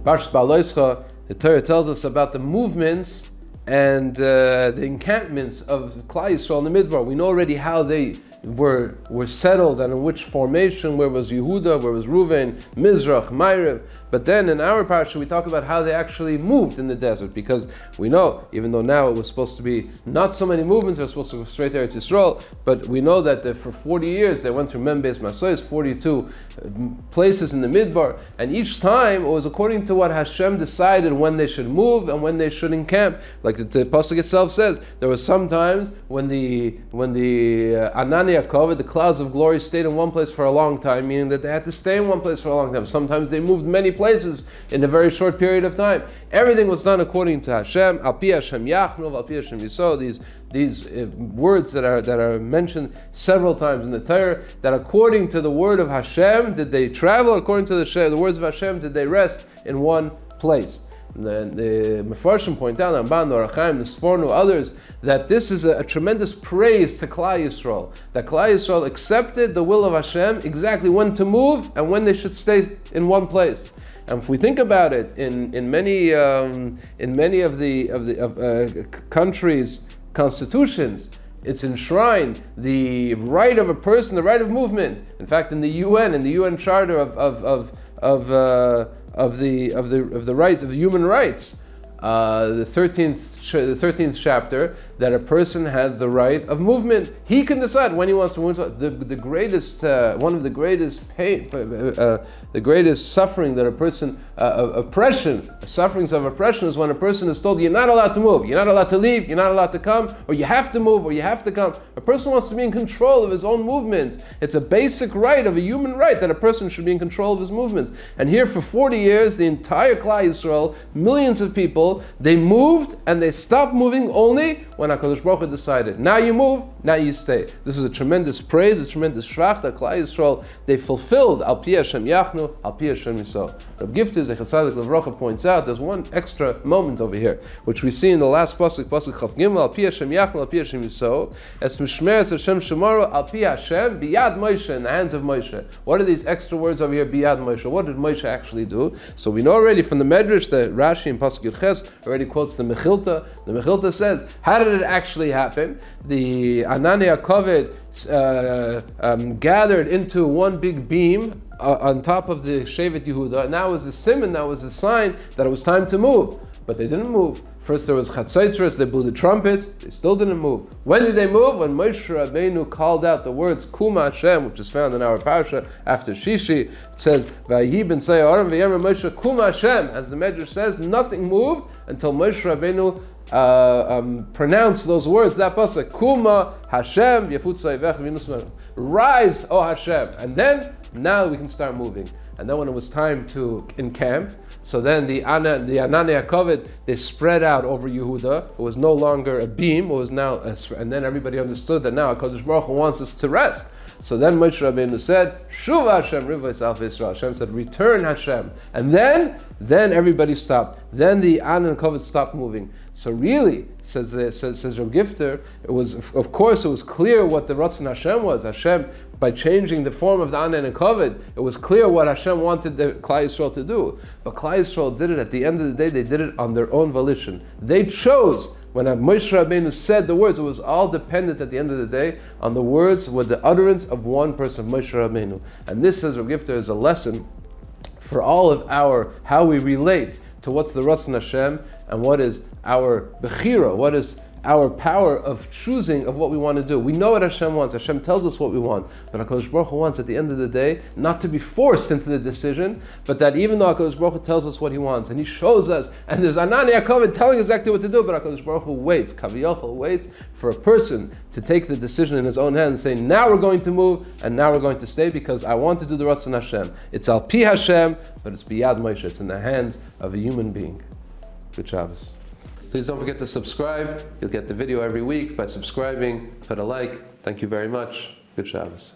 Behaalotecha, the Torah tells us about the movements and the encampments of Klal Yisrael in the Midbar. We know already how they were settled and in which formation, where was Yehuda, where was Reuven, Mizrach, Ma'ariv. But then in our parsha we talk about how they actually moved in the desert, because we know, even though now it was supposed to be not so many movements, they were supposed to go straight there to Israel, but we know that for 40 years they went through Membeis Masois, 42 places in the Midbar, and each time it was according to what Hashem decided when they should move and when they should encamp. Like the pasuk itself says, there were some times when the Anania covered, the clouds of glory stayed in one place for a long time, meaning that they had to stay in one place for a long time. Sometimes they moved many places in a very short period of time. Everything was done according to Hashem. Al pi Hashem yachnu, al pi Hashem yiso. These words that are mentioned several times in the Torah, that according to the word of Hashem did they travel, according to the words of Hashem did they rest in one place. The Mefarshim point out, Ramban, the Orachaim, the Sforno, others, that this is a tremendous praise to Klal Yisrael. That Klal Yisrael accepted the will of Hashem, exactly when to move and when they should stay in one place. And if we think about it, in many of the countries' constitutions, it's enshrined the right of a person, the right of movement. In fact, in the UN Charter of the rights of human rights, the 13th chapter, that a person has the right of movement. He can decide when he wants to move. The greatest, one of the greatest pain, the greatest suffering that a person, sufferings of oppression, is when a person is told, you're not allowed to move, you're not allowed to leave, you're not allowed to come, or you have to move, or you have to come. A person wants to be in control of his own movements. It's a basic right of a human right that a person should be in control of his movements. And here for 40 years, the entire Klal Yisrael, millions of people, they moved and they stopped moving only when HaKadosh Baruch Hu decided. Now you move, now you stay. This is a tremendous praise, a tremendous shvach that Klal Yisrael, they fulfilled Al Pi Hashem Yachnu, Al Pi Hashem Yiso. Reb Gifter Zecher Tzadik Levracha points out there's one extra moment over here, which we see in the last pasuk Chav Gimel, Al Pi Hashem Yachnu, Al Pi Hashem Yiso, Es Mishmeres Hashem Shemaru, Al Pi Hashem, Biyad Moshe, in the hands of Moshe. What are these extra words over here, Biyad Moshe? What did Moshe actually do? So we know already from the Medrash that Rashi in Pasuk Yud Ches already quotes the Mechilta. The Mechilta says, how did it actually happen? The Anania Kovet gathered into one big beam on top of the Shevet Yehuda, and that was the siman, that was the sign that it was time to move. But they didn't move. First there was Chatzaitzres, they blew the trumpets, they still didn't move. When did they move? When Moshe Rabbeinu called out the words Kuma Hashem, which is found in our parsha after Shishi. It says, Vayi ben Sayarim v'yemer Moshe Kuma Hashem. As the Medrash says, nothing moved until Moshe Rabbeinu pronounced those words, that pasuk, Kuma Hashem v'yafut sayvech v'yinus. Rise, O Hashem. And then, now we can start moving. And then when it was time to encamp, so then the Anania Kovet, they spread out over Yehuda. It was no longer a beam, it was now and then everybody understood that now HaKadosh Baruch Hu wants us to rest. So then Moshe Rabbeinu said, Shuv Hashem Rivos Alf Yisrael. Hashem said, return Hashem. And then everybody stopped. Then the Anania Kovet stopped moving. So really, says Reb Gifter, it was, of course, it was clear what the Ratzon Hashem was. Hashem, by changing the form of the Anania Kovet, it was clear what Hashem wanted the Klal Yisrael to do. But Klal Yisrael did it, at the end of the day, they did it on their own volition. They chose. When Moshe Rabbeinu said the words, it was all dependent at the end of the day on the words with the utterance of one person, Moshe Rabbeinu. And this, says Reb Gifter, is a lesson for all of how we relate to what's the Ratzon Hashem and what is our Bechira, what is our power of choosing of what we want to do. We know what Hashem wants. Hashem tells us what we want. But HaKadosh Baruch Hu wants, at the end of the day, not to be forced into the decision, but that even though HaKadosh Baruch Hu tells us what He wants, and He shows us, and there's Anania Kovet telling exactly what to do, but HaKadosh Baruch Hu waits, Kaviyachol waits for a person to take the decision in his own hand and say, now we're going to move, and now we're going to stay, because I want to do the Ratzon Hashem. It's Al Pi Hashem, but it's Biyad Moshe. It's in the hands of a human being. Good Shabbos. Please don't forget to subscribe. You'll get the video every week by subscribing. Put a like. Thank you very much. Good Shabbos.